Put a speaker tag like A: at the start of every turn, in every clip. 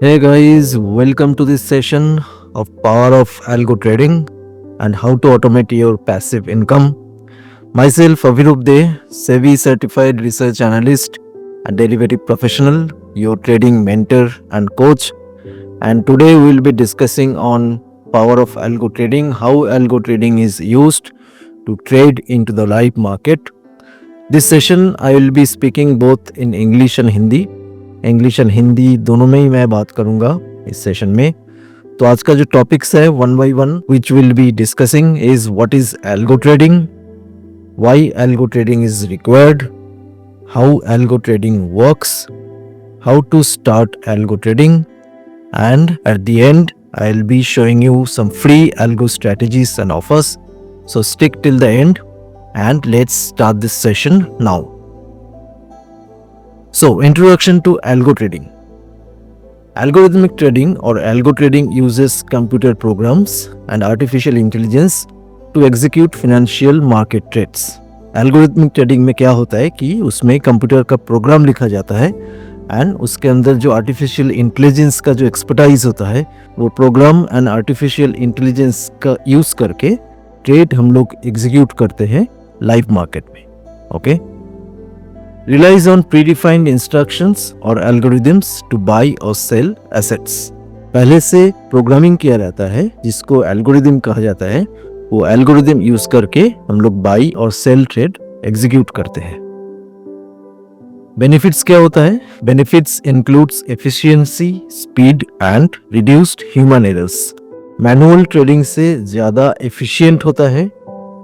A: Hey guys, welcome to this session of Power of Algo Trading and how to automate your passive income. Myself, Avirup De, SEBI certified research analyst and derivative professional, your trading mentor and coach. And today we will be discussing on Power of Algo Trading, how Algo Trading is used to trade into the live market. This session I will be speaking both in English and Hindi. English and Hindi दोनों में ही मैं बात करूंगा इस session में। तो आज का जो टॉपिक्स है one by one which will be discussing is what is algo trading, why algo trading is required, how algo trading works, how to start algo trading, and at the end I'll be showing you some free algo strategies and offers. So stick till the end and let's start this session now. So, introduction to algo trading. Algorithmic trading or algo trading uses computer programs and artificial intelligence to execute financial market trades. Algorithmic trading में क्या होता है कि उसमें computer का programme लिखा जाता है एंड उसके अंदर जो आर्टिफिशियल इंटेलिजेंस का जो एक्सपर्टाइज होता है वो प्रोग्राम एंड आर्टिफिशियल इंटेलिजेंस का यूज करके ट्रेड हम लोग एग्जीक्यूट करते हैं लाइव मार्केट में। Okay, relies on predefined instructions or algorithms to buy or sell assets. पहले से प्रोग्रामिंग किया रहता है जिसको एल्गोरिदम कहा जाता है। वो एल्गोरिदम यूज करके हम लोग बाई और सेल ट्रेड एग्जीक्यूट करते हैं। बेनिफिट्स क्या होता है? Benefits includes efficiency, speed and reduced human errors. Manual trading से ज़्यादा एफिशिएंट होता है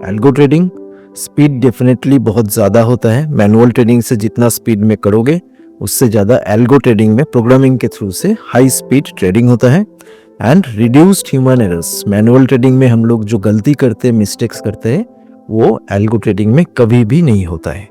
A: एल्गो ट्रेडिंग। स्पीड डेफिनेटली बहुत ज़्यादा होता है। मैनुअल ट्रेडिंग से जितना स्पीड में करोगे उससे ज़्यादा एल्गो ट्रेडिंग में प्रोग्रामिंग के थ्रू से हाई स्पीड ट्रेडिंग होता है। And reduced human errors, manual trading में हम लोग जो गलती करते हैं, मिस्टेक्स करते हैं, वो एल्गो ट्रेडिंग में कभी भी नहीं होता है।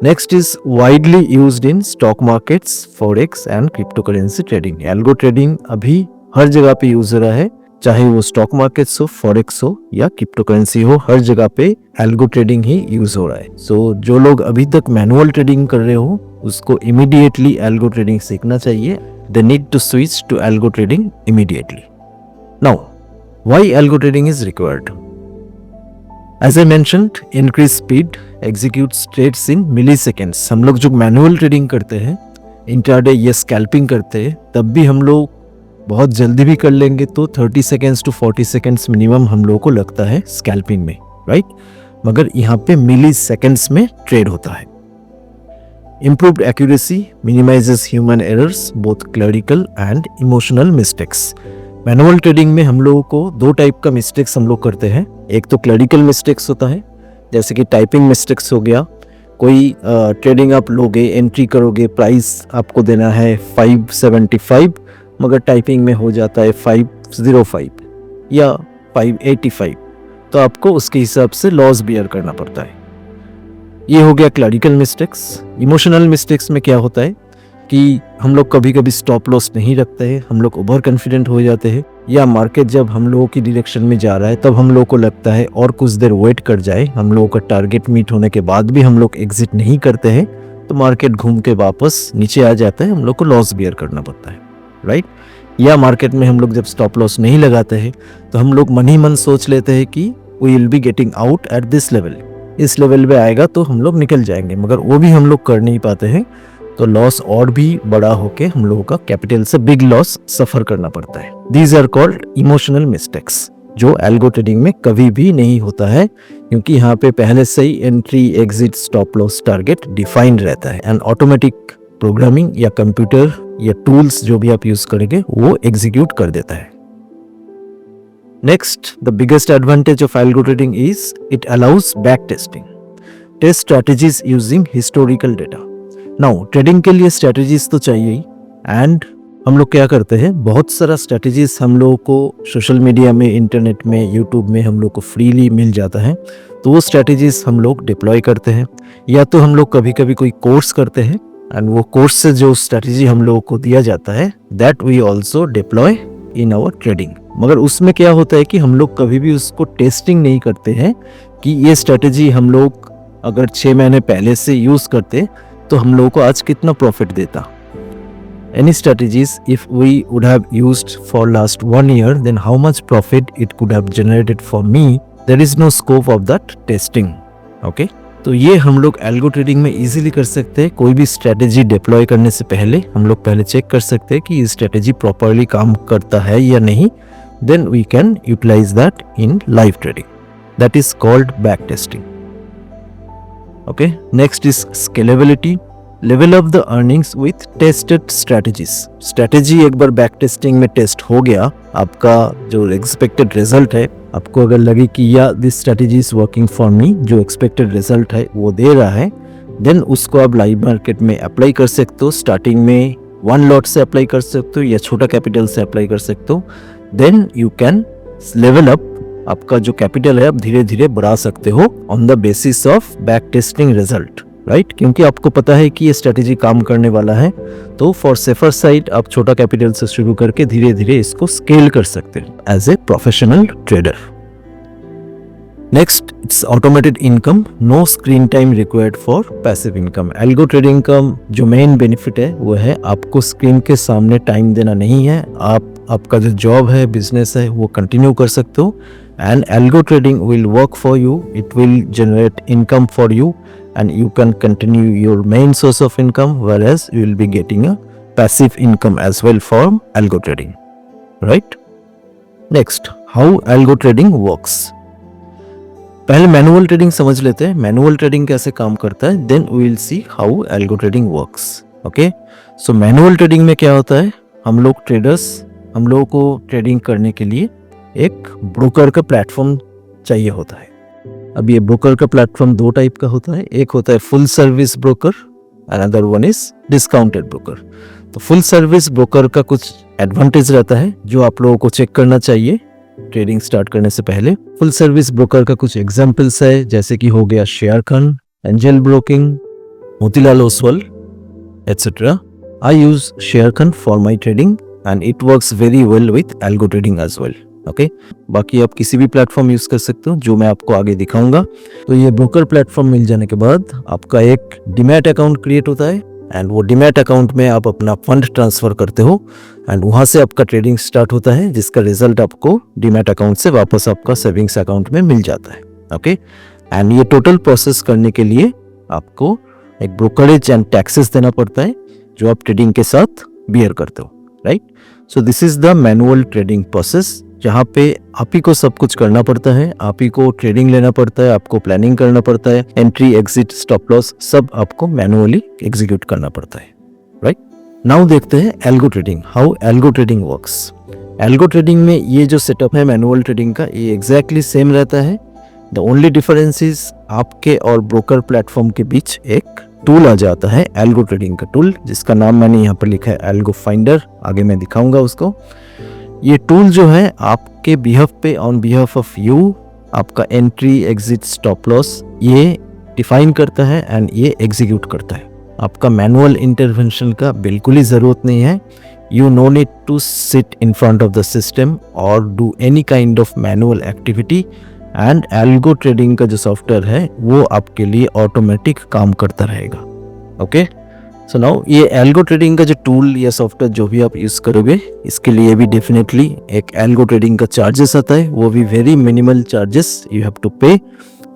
A: Next is widely used in stock markets, forex and crypto currency trading. Algo trading अभी हर जगह पे यूज हो रहा है, चाहे वो स्टॉक मार्केट्स हो, फॉरेक्स हो या क्रिप्टो करेंसी हो, हर जगह पे एल्गो ट्रेडिंग ही यूज हो रहा है। सो जो लोग अभी तक मैनुअल ट्रेडिंग कर रहे हो उसको इमीडिएटली एल्गो ट्रेडिंग सीखना चाहिए। They need to switch to algo trading immediately. Now why algo trading is required? As I mentioned, increase speed, execute trades in milliseconds. हम लोग जो मैनुअल ट्रेडिंग करते हैं, इंट्राडे या स्कैल्पिंग करते हैं, तब भी हम लोग बहुत जल्दी भी कर लेंगे तो 30 सेकेंड्स टू 40 सेकेंड्स मिनिमम हम लोगों को लगता है स्कैल्पिंग में, राइट? मगर यहाँ पे मिली सेकेंड्स में ट्रेड होता है। Improved accuracy, minimises human errors, both clerical and emotional mistakes. Manual trading में हम लोगों को दो टाइप का मिस्टेक्स हम लोग करते हैं। एक तो क्लरिकल मिस्टेक्स होता है, जैसे कि टाइपिंग मिस्टेक्स हो गया। कोई ट्रेडिंग आप लोगे, एंट्री करोगे, प्राइस आपको देना है 575, मगर टाइपिंग में हो जाता है 505 या 585, तो आपको उसके हिसाब से लॉस बियर करना पड़ता है। ये हो गया क्लरिकल मिस्टेक्स। इमोशनल मिस्टेक्स में क्या होता है कि हम लोग कभी कभी स्टॉप लॉस नहीं रखते हैं, हम लोग ओवर कॉन्फिडेंट हो जाते हैं, या मार्केट जब हम लोगों की डायरेक्शन में जा रहा है तब हम लोगों को लगता है और कुछ देर वेट कर जाए, हम लोगों का टारगेट मीट होने के बाद भी हम लोग एग्जिट नहीं करते हैं तो मार्केट घूम के वापस नीचे आ जाता है, हम लोग को लॉस बियर करना पड़ता है, राइट? या मार्केट में हम लोग जब स्टॉप लॉस नहीं लगाते हैं तो हम लोग मन ही मन सोच लेते हैं कि we will be getting out at this level, इस लेवल पे आएगा तो हम लोग निकल जाएंगे, मगर वो भी हम लोग कर नहीं पाते हैं, तो लॉस और भी बड़ा होके हम लोगों का कैपिटल से बिग लॉस सफर करना पड़ता है। These are called emotional mistakes, जो एल्गो ट्रेडिंग में कभी भी नहीं होता है, क्योंकि यहाँ पे पहले से ही entry, exit, stop loss target defined रहता है एंड ऑटोमेटिक प्रोग्रामिंग या कंप्यूटर या टूल्स जो भी आप यूज करेंगे वो एग्जीक्यूट कर देता है। Next, the biggest advantage of algo trading is it allows back testing, test strategies using historical data. Now trading के लिए स्ट्रेटजीज तो चाहिए ही, एंड हम लोग क्या करते हैं, बहुत सारा स्ट्रेटजीज हम लोगों को सोशल मीडिया में, इंटरनेट में, यूट्यूब में हम लोग को फ्रीली मिल जाता है, तो वो स्ट्रेटजीज हम लोग डिप्लॉय करते हैं, या तो हम लोग कभी कभी कोई कोर्स करते हैं एंड वो कोर्स से जो स्ट्रेटजी हम लोगों को दिया जाता है that we also deploy in our trading. मगर उसमें क्या होता है कि हम लोग कभी भी उसको टेस्टिंग नहीं करते हैं कि ये स्ट्रेटजी हम लोग अगर 6 महीने पहले से यूज करते तो हम लोगों को आज कितना प्रॉफिट देता। any strategies if we would have used for last 1 year, then how much profit it could have generated for me. There is no scope of that testing. Okay, तो ये हम लोग एल्गो ट्रेडिंग में easily कर सकते हैं। कोई भी स्ट्रेटेजी डिप्लॉय करने से पहले हम लोग पहले चेक कर सकते हैं कि ये स्ट्रेटेजी प्रॉपरली काम करता है या नहीं, then we can utilise that in live trading, that is called back testing. Okay, next is scalability, level up the earnings with tested strategies. Strategy एक बार बैक टेस्टिंग में टेस्ट हो गया, आपका जो एक्सपेक्टेड रिजल्ट है, आपको अगर लगे कि या this strategy is working for me, जो एक्सपेक्टेड रिजल्ट है वो दे रहा है, देन उसको आप लाइव मार्केट में अप्लाई कर सकते हो। स्टार्टिंग में 1 लॉट से अप्लाई कर सकते हो या छोटा कैपिटल से अप्लाई कर सकते हो। Then you can level up, आपका जो कैपिटल है आप धीरे धीरे बढ़ा सकते हो on the basis of back testing result, right? क्योंकि आपको पता है कि ये स्ट्रेटेजी काम करने वाला है, तो फॉर सेफर साइड आप छोटा कैपिटल से शुरू करके धीरे धीरे इसको स्केल कर सकते हैं as a professional trader. Next, it's automated income, no screen time required for passive income. Algo trading का जो मेन बेनिफिट है वो है आपको स्क्रीन के सामने टाइम देना नहीं है, आपका जो जॉब है, बिजनेस है, वो कंटिन्यू कर सकते हो। And algo trading will work for you, it will generate income for you and you can continue your main source of income, whereas you will be getting a passive income as well from algo trading, right? Next, how algo trading works. पहले manual trading समझ लेते हैं, manual trading कैसे काम करता है, then we will see how algo trading works. Okay, so manual trading में क्या होता है, हम लोग ट्रेडर्स, हम लोगों को ट्रेडिंग करने के लिए एक ब्रोकर का प्लेटफॉर्म चाहिए होता है। अब ये ब्रोकर का प्लेटफॉर्म 2 टाइप का होता है, एक होता है full service broker, another one is discounted broker. तो फुल सर्विस ब्रोकर का कुछ एडवांटेज रहता है जो आप लोगों को चेक करना चाहिए ट्रेडिंग स्टार्ट करने से पहले। फुल सर्विस ब्रोकर का कुछ एग्जांपल्स है, जैसे कि हो गया Sharekhan, Angel Broking, Motilal Oswal et cetera. I use Sharekhan for my trading and it works very well with algo trading as well. Okay, बाकी आप किसी भी प्लेटफॉर्म यूज कर सकते हो जो मैं आपको आगे दिखाऊंगा। तो ये ब्रोकर प्लेटफॉर्म मिल जाने के बाद आपका एक डीमैट अकाउंट क्रिएट होता है एंड वो डीमैट अकाउंट में आप अपना फंड ट्रांसफर करते हो एंड वहां से आपका ट्रेडिंग स्टार्ट होता है, जिसका रिजल्ट आपको डीमैट अकाउंट से वापस आपका सेविंग्स अकाउंट में मिल जाता है। ओके, एंड ये टोटल प्रोसेस करने के लिए आपको एक ब्रोकरेज एंड टैक्सेस देना पड़ता है जो आप ट्रेडिंग के साथ बियर करते हो, right? So this is the manual trading process, जहाँ पे आप ही को सब कुछ करना पड़ता है, आप ही को ट्रेडिंग लेना पड़ता है, आपको प्लानिंग करना पड़ता है, एंट्री, एग्जिट, स्टॉप लॉस सब आपको मैनुअली एग्जीक्यूट करना पड़ता है, राइट? नाउ देखते हैं algo trading, how algo trading works. Algo trading में ये जो सेटअप है मैनुअल ट्रेडिंग का, ये एग्जैक्टली सेम रहता है। द ओनली डिफरेंस इज आपके और ब्रोकर प्लेटफॉर्म के बीच एक टूल आ जाता है, एल्गो ट्रेडिंग का टूल, जिसका नाम मैंने यहाँ पर लिखा है एल्गो फाइंडर, आगे मैं दिखाऊंगा उसको। ये टूल जो है आपके बिहाफ पे, ऑन बिहाफ ऑफ यू, आपका एंट्री, एग्जिट, स्टॉप लॉस ये डिफाइन करता है एंड ये एग्जीक्यूट करता है। आपका मैनुअल इंटरवेंशन का बिल्कुल ही ज़रूरत नहीं है। You no need to sit in front of the system और do any kind of manual activity, and algo trading का जो सॉफ्टवेयर है वो आपके लिए ऑटोमेटिक काम करता रहेगा। ओके, सो नाउ ये एल्गो ट्रेडिंग का जो टूल या सॉफ्टवेयर जो भी आप यूज़ करोगे, इसके लिए भी डेफिनेटली एक एल्गो ट्रेडिंग का चार्जेस आता है, वो भी very minimal charges you have to pay,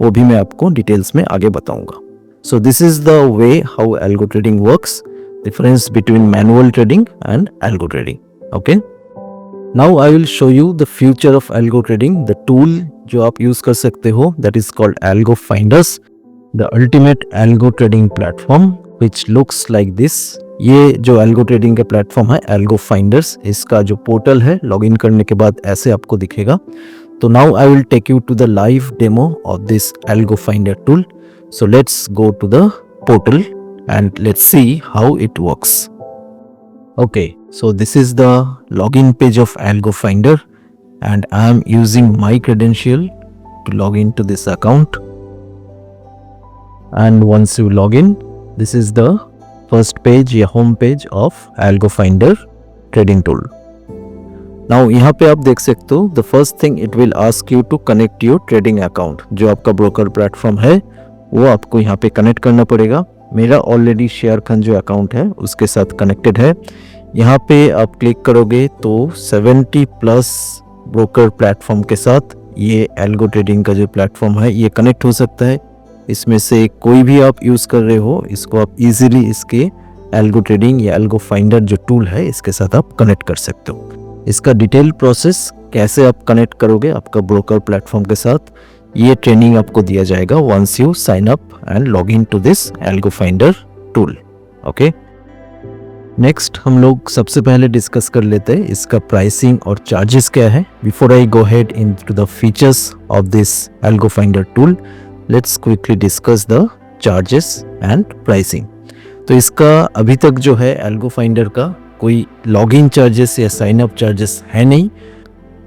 A: वो भी मैं आपको डिटेल्स में आगे बताऊंगा। So this is the way how algo trading works, difference between manual trading and algo trading. Okay, now I will show you the future of algo trading. The tool जो आप use कर सकते हो that is called algo finders, the ultimate algo trading platform which looks like this। ये जो algo trading का platform है algo finders, इसका जो पोर्टल है लॉगिन करने के बाद ऐसे आपको दिखेगा। तो now I will take you to the live demo of this algo finder tool. So let's go to the portal and let's see how it works. Okay, so this is the login page of algo finder and I am using my credential to log into this account. And once you log in, this is the first page या home page of Algo Finder trading tool. Now यहाँ पे आप देख सकते हो the first thing it will ask you to connect your trading account. जो आपका broker platform है वो आपको यहाँ पे कनेक्ट करना पड़ेगा। मेरा ऑलरेडी शेयरखान जो अकाउंट है उसके साथ कनेक्टेड है। यहाँ पे आप क्लिक करोगे तो 70 प्लस ब्रोकर प्लेटफॉर्म के साथ ये एल्गो ट्रेडिंग का जो प्लेटफॉर्म है ये कनेक्ट हो सकता है। इसमें से कोई भी आप यूज़ कर रहे हो, इसको आप इजीली इसके एल्गो ट्रेडिंग या एल्गो फाइंडर जो टूल है इसके साथ आप कनेक्ट कर सकते हो। इसका डिटेल प्रोसेस कैसे आप कनेक्ट करोगे आपका ब्रोकर प्लेटफॉर्म के साथ, ये ट्रेनिंग आपको दिया जाएगा once you sign up and log in to this algo finder tool. Okay, next हम लोग सबसे पहले डिस्कस कर लेते हैं इसका प्राइसिंग और चार्जेस क्या है। Before I go head into the features of this algo finder tool, let's quickly discuss the charges and pricing. तो इसका अभी तक जो है एल्गो फाइंडर का कोई लॉगिन चार्जेस या साइन अप चार्जेस है नहीं,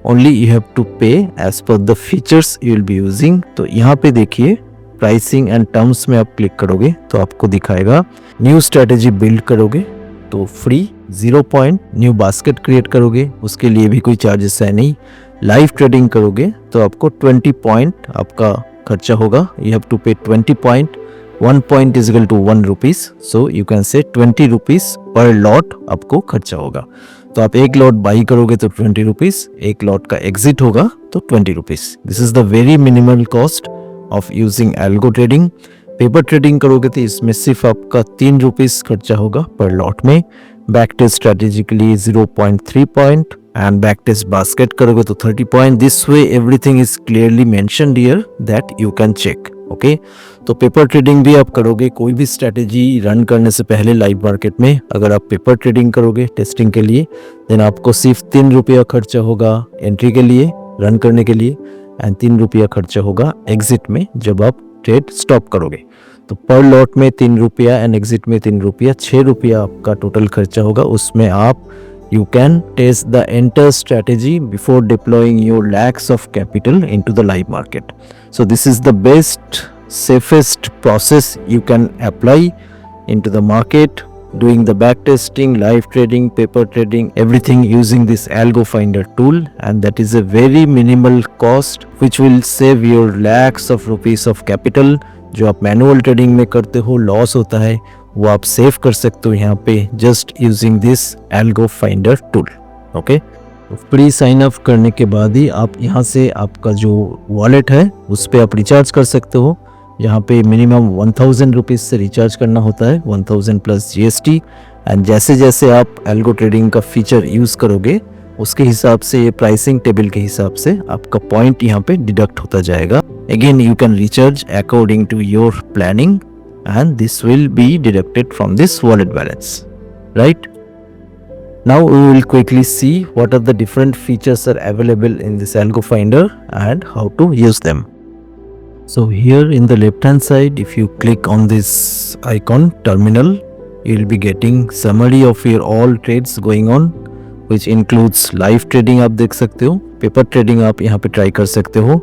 A: only you have to pay as per the features you will be using. तो यहाँ पे देखिए प्राइसिंग एंड टर्म्स में आप क्लिक करोगे तो आपको दिखाएगा न्यू स्ट्रेटेजी बिल्ड करोगे तो free 0 point, new basket create करोगे उसके लिए भी कोई चार्जेस है नहीं, लाइव ट्रेडिंग करोगे तो आपको 20 पॉइंट आपका खर्चा होगा, you have to pay 20 point, 1 point is equal to 1 rupees, so you can say 20 rupees per lot आपको खर्चा होगा। तो आप एक लॉट बाई करोगे तो 20 रुपीज, एक लॉट का एग्जिट होगा तो 20 rupees. This is the very minimal cost of using algo trading. Paper trading करोगे तो इसमें सिर्फ आपका 3 रुपीज खर्चा होगा पर लॉट में। बैक टेस्ट स्ट्रेटेजी के लिए 0.3 point and back test basket करोगे तो 30 point. This way everything is clearly mentioned here that you can check. Okay, तो पेपर ट्रेडिंग भी आप करोगे, कोई भी स्ट्रेटेजी रन करने से पहले लाइव मार्केट में अगर आप पेपर ट्रेडिंग करोगे टेस्टिंग के लिए, देन आपको सिर्फ 3 रुपया खर्चा होगा एंट्री के लिए, रन करने के लिए, एंड 3 रुपया खर्चा होगा एग्जिट में जब आप ट्रेड स्टॉप करोगे। तो पर लॉट में 3 रुपया एंड एग्जिट में 3 रुपया, 6 रुपया आपका टोटल खर्चा होगा। उसमें आप you can test the entire strategy before deploying your lakhs of capital into the live market. So this is the best, safest process you can apply into the market, doing the back testing, live trading, paper trading, everything using this Algo Finder tool, and that is a very minimal cost which will save your lakhs of rupees of capital. जो आप manual trading में करते हो loss होता है वो आप save कर सकते हो यहाँ पे just using this algo finder tool. Okay, तो फ्री साइन अप करने के बाद ही आप यहाँ से आपका जो वॉलेट है उस पर आप रिचार्ज कर सकते हो। यहाँ पे मिनिमम 1000 रुपीज़ से रिचार्ज करना होता है, 1000 प्लस GST। एंड जैसे जैसे आप एल्गो ट्रेडिंग का फीचर यूज़ करोगे उसके हिसाब से ये प्राइसिंग टेबल के हिसाब से आपका पॉइंट यहाँ पे डिडक्ट होता जाएगा। Again you can recharge according to your planning and this will be deducted from this wallet balance, right? Now we will quickly see what are the different features are available in this Algo Finder and how to use them. So here in the left hand side, if you click on this icon terminal, you will be getting summary of your all trades going on, which includes live trading आप देख सकते हो, paper trading आप यहाँ पे try कर सकते हो,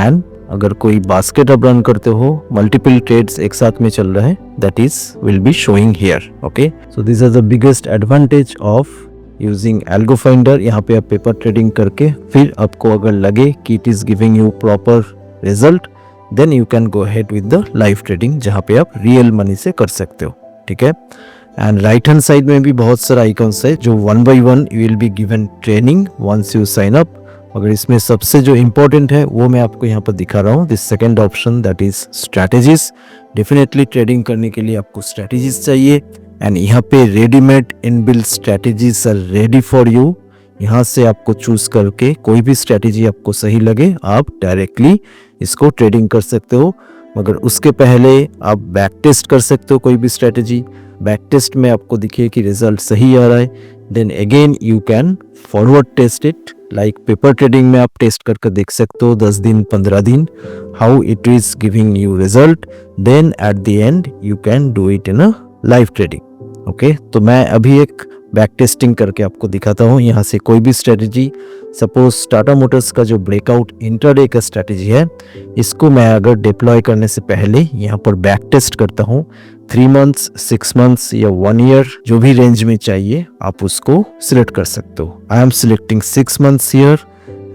A: and अगर कोई बास्केट आप रन करते हो, मल्टीपल ट्रेड्स एक साथ में चल रहा है, that is will be showing here. Okay, so this is the biggest advantage of using algo finder. यहाँ पे आप पेपर ट्रेडिंग करके फिर आपको अगर लगे कि it is giving you proper result, then you can go ahead with the live trading जहाँ पे आप रियल मनी से कर सकते हो। ठीक है, एंड राइट हैंड साइड में भी बहुत सारा आइकॉन्स है जो 1 by 1 you will be given training once you sign up. अगर इसमें सबसे जो इम्पोर्टेंट है वो मैं आपको यहाँ पर दिखा रहा हूँ, this second option that is strategies. Definitely trading करने के लिए आपको स्ट्रैटेजीज चाहिए एंड यहाँ पे readymade inbuilt strategies are ready for you. यहाँ से आपको चूज करके कोई भी स्ट्रैटेजी आपको सही लगे आप डायरेक्टली इसको ट्रेडिंग कर सकते हो, मगर उसके पहले आप बैक टेस्ट कर सकते हो कोई भी स्ट्रैटेजी। बैक टेस्ट में आपको दिखे कि रिजल्ट सही आ रहा है, then again you can forward test it. Like paper trading में आप टेस्ट करके देख सकते हो 10 दिन 15 दिन how it is giving you result, then at the end you can do it in a live trading. Okay, तो मैं अभी एक बैक टेस्टिंग करके आपको दिखाता हूँ। यहाँ से कोई भी स्ट्रेटेजी, सपोज टाटा मोटर्स का जो ब्रेकआउट इंट्राडे का स्ट्रेटेजी है, इसको मैं अगर डिप्लॉय करने से पहले यहाँ पर बैक टेस्ट करता हूँ 3 मंथ्स 6 मंथ्स या 1 ईयर, जो भी रेंज में चाहिए आप उसको सिलेक्ट कर सकते हो। I am selecting 6 months here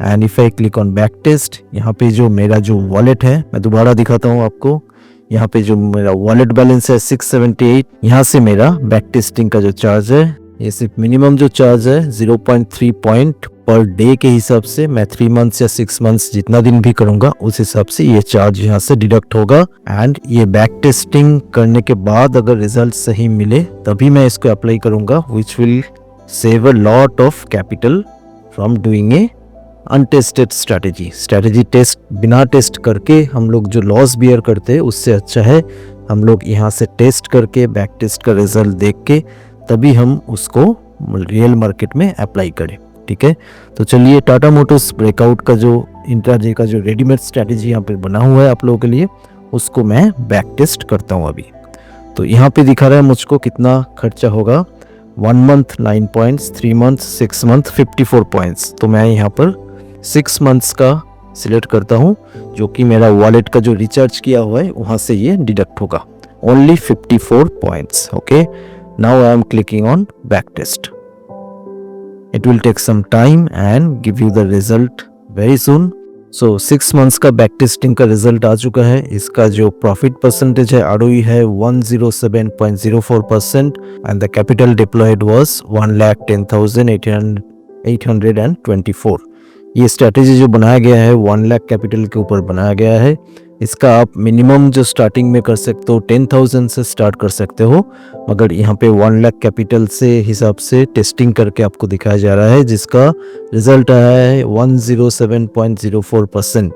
A: and if I click on back test, यहाँ पे जो मेरा जो वॉलेट है मैं दोबारा दिखाता हूँ आपको। यहाँ पे जो मेरा वॉलेट बैलेंस है 678, यहाँ से मेरा बैक टेस्टिंग का जो चार्ज है ये सिर्फ मिनिमम जो चार्ज है 0.3 पॉइंट पर डे के हिसाब से, मैं 3 मंथ्स या 6 मंथ्स जितना दिन भी करूंगा उस हिसाब से ये चार्ज यहाँ से डिडक्ट होगा। एंड ये बैक टेस्टिंग करने के बाद अगर रिजल्ट सही मिले तभी मैं इसको अप्लाई करूंगा, which will save a lot of capital from doing a untested strategy test बिना टेस्ट करके हम लोग जो लॉस बियर करते हैं उससे अच्छा है हम लोग यहाँ से टेस्ट करके बैक टेस्ट का रिजल्ट देख के तभी हम उसको रियल मार्केट में अप्लाई करें। ठीक है, तो चलिए टाटा मोटर्स ब्रेकआउट का जो इंट्राडे का जो रेडीमेड स्ट्रैटेजी यहाँ पे बना हुआ है आप लोगों के लिए, उसको मैं बैक टेस्ट करता हूँ अभी। तो यहाँ पे दिखा रहा है मुझको कितना खर्चा होगा, 1 month 9 points, 3 month 6 month 54 points. तो मैं यहाँ पर 6 मंथ्स का सिलेक्ट करता हूँ, जो कि मेरा वॉलेट का जो रिचार्ज किया हुआ है वहाँ से ये डिडक्ट होगा, only 54 points. Okay, now I am clicking on back test. It will take some time and give you the result very soon. So 6 months का बैक टेस्टिंग का रिजल्ट आ चुका है। इसका जो प्रॉफिट परसेंटेज है ROE है 107.04% and the capital deployed was 1,10,824। ये strategy जो बनाया गया है 1 लाख कैपिटल के ऊपर बनाया गया है। इसका आप मिनिमम जो स्टार्टिंग में कर सकते हो 10,000 से स्टार्ट कर सकते हो, मगर यहाँ पे 1 लाख कैपिटल से हिसाब से टेस्टिंग करके आपको दिखाया जा रहा है, जिसका रिजल्ट आया है 107.04%।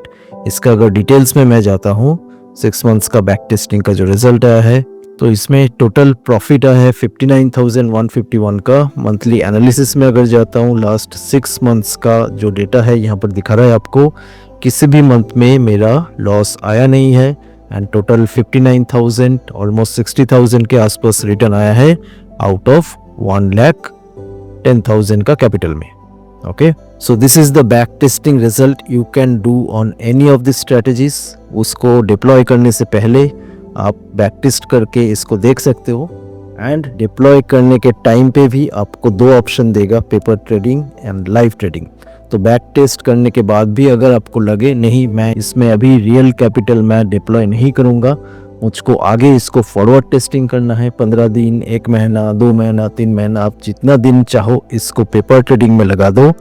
A: इसका अगर डिटेल्स में मैं जाता हूँ 6 मंथ्स का बैक टेस्टिंग का जो रिजल्ट आया है, तो इसमें टोटल प्रॉफिट आया है 59,151 का। मंथली एनालिसिस में अगर जाता हूँ लास्ट 6 मंथ्स का जो डेटा है यहाँ पर दिखा रहा है आपको, किसी भी मंथ में मेरा लॉस आया नहीं है एंड टोटल 59,000 ऑलमोस्ट 60,000 के आसपास रिटर्न आया है आउट ऑफ 1,10,000 का कैपिटल में। Okay, so this is the back testing result you can do on any of the strategies. उसको डिप्लॉय करने से पहले आप बैक टेस्ट करके इसको देख सकते हो एंड डिप्लॉय करने के टाइम पे भी आपको 2 ऑप्शन देगा, paper trading and live trading. तो बैक टेस्ट करने के बाद भी अगर आपको लगे नहीं मैं इसमें अभी रियल कैपिटल मैं डिप्लॉय नहीं करूँगा, मुझको आगे इसको फॉरवर्ड टेस्टिंग करना है 15 दिन, 1 महीना, 2 महीना, 3 महीना, आप जितना दिन चाहो इसको पेपर ट्रेडिंग में लगा दो।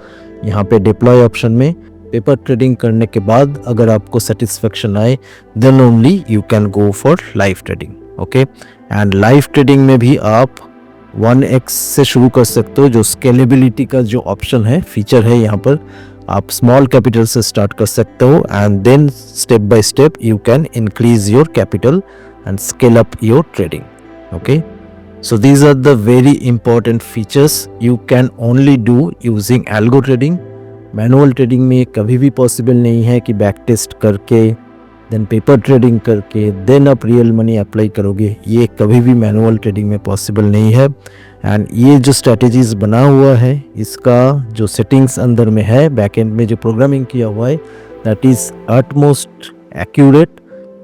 A: यहाँ पे डिप्लॉय ऑप्शन में पेपर ट्रेडिंग करने के बाद अगर आपको सेटिस्फेक्शन आए then only you can go for live trading. Okay, and live trading में भी आप 1x से शुरू कर सकते हो। जो स्केलेबिलिटी का जो ऑप्शन है, फीचर है, यहाँ पर आप स्मॉल कैपिटल से स्टार्ट कर सकते हो and then step by step you can increase your capital and scale up your trading. Okay, so these are the very important features you can only do using algo trading. Manual trading में कभी भी possible नहीं है कि back test करके then paper trading करके then आप real money apply करोगे, ये कभी भी मैनुअल ट्रेडिंग में पॉसिबल नहीं है। एंड ये जो स्ट्रैटेजीज बना हुआ है इसका जो सेटिंग्स अंदर में है, बैकएंड में जो प्रोग्रामिंग किया हुआ है, दैट इज़ अटमोस्ट एक्यूरेट।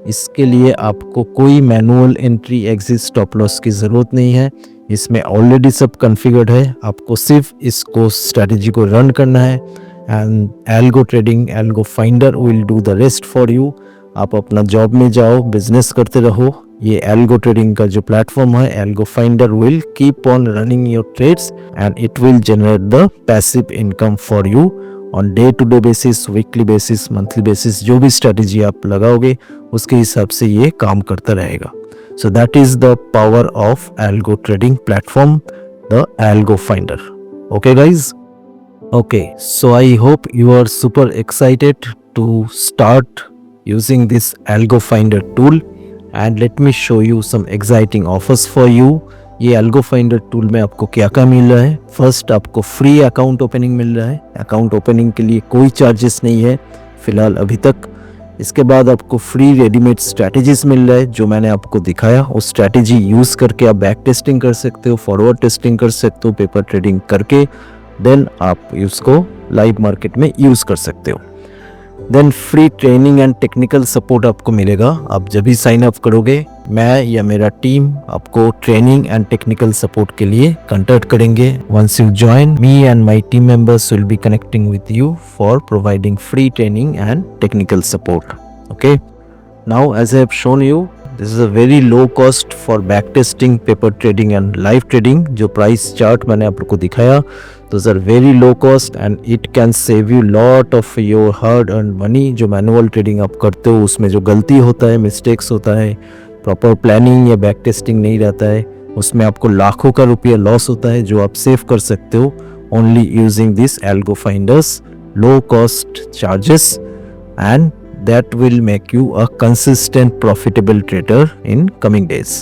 A: इसके लिए आपको कोई manual entry, exit, stop loss की ज़रूरत नहीं है, इसमें ऑलरेडी सब कॉन्फ़िगर्ड है। आपको सिर्फ इसको स्ट्रैटेजी को रन करना है and algo trading, algo finder will do the rest for you. आप अपना जॉब में जाओ, बिजनेस करते रहो। ये एल्गो ट्रेडिंग का जो प्लेटफॉर्म है, algo finder will keep on running your trades and it will generate the passive income for you on day to day basis, weekly basis, monthly basis. जो भी स्ट्रेटेजी आप लगाओगे उसके हिसाब से ये काम करता रहेगा। So that is the power of algo trading platform, the algo finder. Okay guys, okay, so I hope you are super excited to start using this Algo Finder tool and let me show you some exciting offers for you। ये Algo Finder tool में आपको क्या क्या मिल रहा है। First आपको free account opening मिल रहा है, अकाउंट ओपनिंग के लिए कोई चार्जेस नहीं है फिलहाल अभी तक। इसके बाद आपको फ्री रेडीमेड स्ट्रैटेजीज मिल रहा है, जो मैंने आपको दिखाया उस स्ट्रैटेजी यूज़ करके आप बैक टेस्टिंग कर सकते हो, फॉरवर्ड टेस्टिंग कर सकते हो, पेपर ट्रेडिंग करके देन आप उसको लाइव मार्केट में यूज़ कर सकते हो। Then free training and technical support आपको मिलेगा। आप जब भी साइन अप करोगे, मैं या मेरा टीम आपको ट्रेनिंग एंड टेक्निकल सपोर्ट के लिए कांटेक्ट करेंगे। Once you join, me and my team members will be connecting with you for providing free training and technical support. Okay, now as I have shown you this is a very low cost for back testing, paper trading and live trading. जो price chart मैंने आपको दिखाया, those are very low cost and it can save you lot of your hard earn money. जो manual trading आप करते हो उसमें जो गलती होता है, मिस्टेक्स होता है, प्रॉपर प्लानिंग या बैक टेस्टिंग नहीं रहता है, उसमें आपको लाखों का रुपया लॉस होता है, जो आप सेव कर सकते हो only using this algo finders low cost charges, and that will make you a consistent profitable trader in coming days.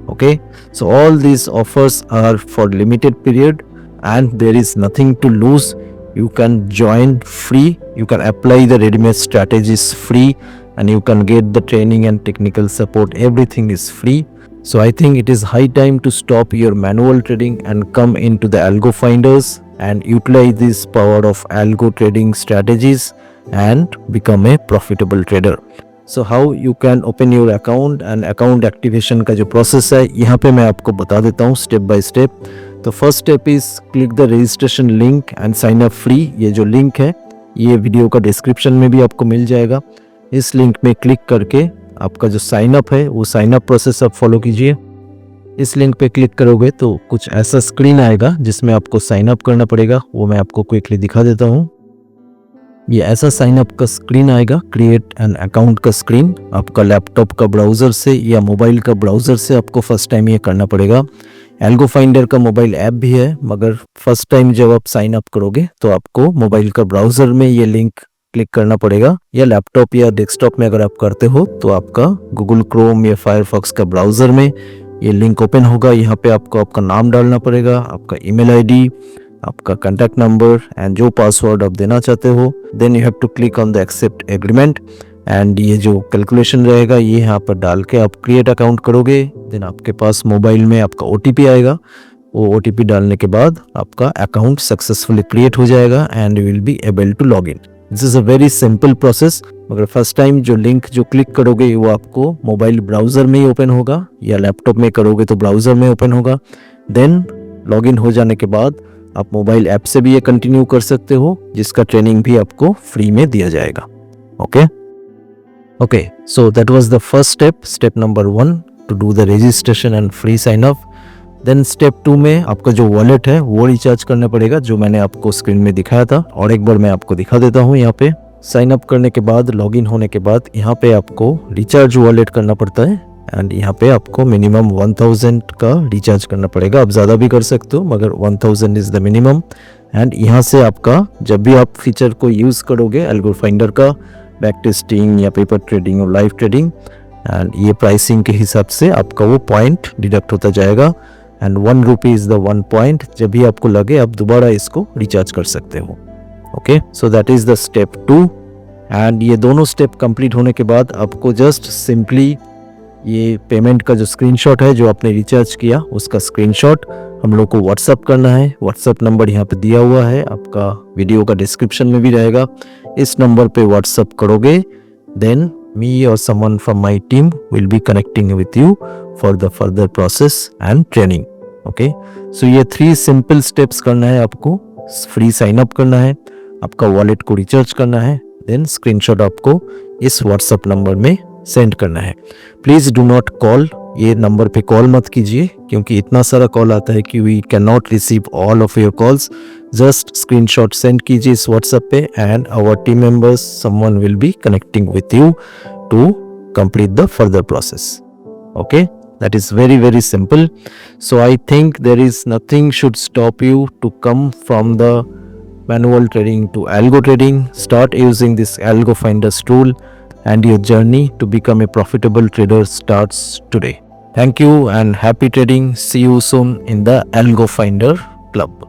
A: Okay, so all these offers are for limited period and there is nothing to lose. You can join free, you can apply the ready-made strategies free, and you can get the training and technical support. Everything is free. So I think it is high time to stop your manual trading and come into the algo finders and utilize this power of algo trading strategies and become a profitable trader. So how you can open your account and account activation का जो process है यहाँ पे मैं आपको बता देता हूँ step by step. तो first step is click the registration link and sign up free. ये जो link है ये वीडियो का description में भी आपको मिल जाएगा. इस लिंक में क्लिक करके आपका जो साइन अप है वो साइन अप प्रोसेस आप फॉलो कीजिए. इस लिंक पे क्लिक करोगे तो कुछ ऐसा स्क्रीन आएगा जिसमें आपको साइन अप करना पड़ेगा. वो मैं आपको क्विकली दिखा देता हूँ. ये ऐसा साइन अप का स्क्रीन आएगा, क्रिएट एन अकाउंट का स्क्रीन. आपका लैपटॉप का ब्राउज़र से या मोबाइल का ब्राउज़र से आपको फर्स्ट टाइम ये करना पड़ेगा. एल्गो फाइंडर का मोबाइल ऐप भी है, मगर फर्स्ट टाइम जब आप साइन अप करोगे तो आपको मोबाइल का ब्राउज़र में ये लिंक क्लिक करना पड़ेगा, या लैपटॉप या डेस्कटॉप में अगर आप करते हो तो आपका गूगल क्रोम या फायरफॉक्स का ब्राउज़र में ये लिंक ओपन होगा. यहाँ पे आपको आपका नाम डालना पड़ेगा, आपका ईमेल आईडी, आपका कॉन्टैक्ट नंबर एंड जो पासवर्ड आप देना चाहते हो. Then you have to click on the accept agreement and ये जो कैलकुलेशन रहेगा ये यहाँ पर डाल के आप क्रिएट अकाउंट करोगे. देन आपके पास मोबाइल में आपका OTP आएगा. वो OTP डालने के बाद आपका अकाउंट सक्सेसफुली क्रिएट हो जाएगा and you will be able to log in. This is a very simple process. मगर फर्स्ट टाइम जो लिंक जो क्लिक करोगे वो आपको मोबाइल ब्राउज़र में ही ओपन होगा, या लैपटॉप में करोगे तो ब्राउज़र में ओपन होगा. देन लॉगिन हो जाने के बाद आप मोबाइल ऐप से भी ये कंटिन्यू कर सकते हो, जिसका ट्रेनिंग भी आपको फ्री में दिया जाएगा. Okay, so that was the first step, step number 1 to do the registration and free sign up. Then step 2 में आपका जो वॉलेट है वो रिचार्ज करना पड़ेगा, जो मैंने आपको स्क्रीन में दिखाया था. और एक बार मैं आपको दिखा देता हूँ. यहाँ पे साइन अप करने के बाद, लॉगिन होने के बाद यहाँ पे आपको रिचार्ज वॉलेट करना पड़ता है एंड यहाँ पे आपको मिनिमम 1000 का रिचार्ज करना पड़ेगा. आप ज़्यादा भी कर सकते हो मगर 1000 इज़ द मिनिमम. एंड यहाँ से आपका जब भी आप फीचर को यूज़ करोगे एल्गो फाइंडर का, बैक टेस्टिंग या पेपर ट्रेडिंग और लाइव ट्रेडिंग, एंड ये प्राइसिंग के हिसाब से आपका वो पॉइंट डिडक्ट होता जाएगा. And 1 rupee is the 1 point. जब भी आपको लगे आप दोबारा इसको रिचार्ज कर सकते हो. Okay, so that is the step 2. And ये दोनों स्टेप कंप्लीट होने के बाद आपको जस्ट सिंपली ये पेमेंट का जो स्क्रीनशॉट है जो आपने रिचार्ज किया उसका स्क्रीनशॉट हम लोग को व्हाट्सअप करना है. व्हाट्सअप नंबर यहाँ पे दिया हुआ है, आपका वीडियो का डिस्क्रिप्शन में भी रहेगा. इस नंबर पे व्हाट्सअप करोगे, देन मी और someone from my team will be connecting with you for the further process and training. Okay, so ये 3 सिंपल स्टेप्स करना है आपको. फ्री साइन अप करना है, आपका वॉलेट को रिचार्ज करना है, देन स्क्रीनशॉट आपको इस व्हाट्सअप नंबर में सेंड करना है. प्लीज़ डू नॉट कॉल, ये नंबर पे कॉल मत कीजिए क्योंकि इतना सारा कॉल आता है कि we can not receive all of your calls. Just screenshot send कीजिए इस व्हाट्सएप पे and our team members someone will be connecting with you to complete the further process. Okay, that is very very simple. So I think there is nothing should stop you to come from the manual trading to algo trading. Start using this algo finders tool and your journey to become a profitable trader starts today. Thank you and happy trading. See you soon in the Algo Finder Club.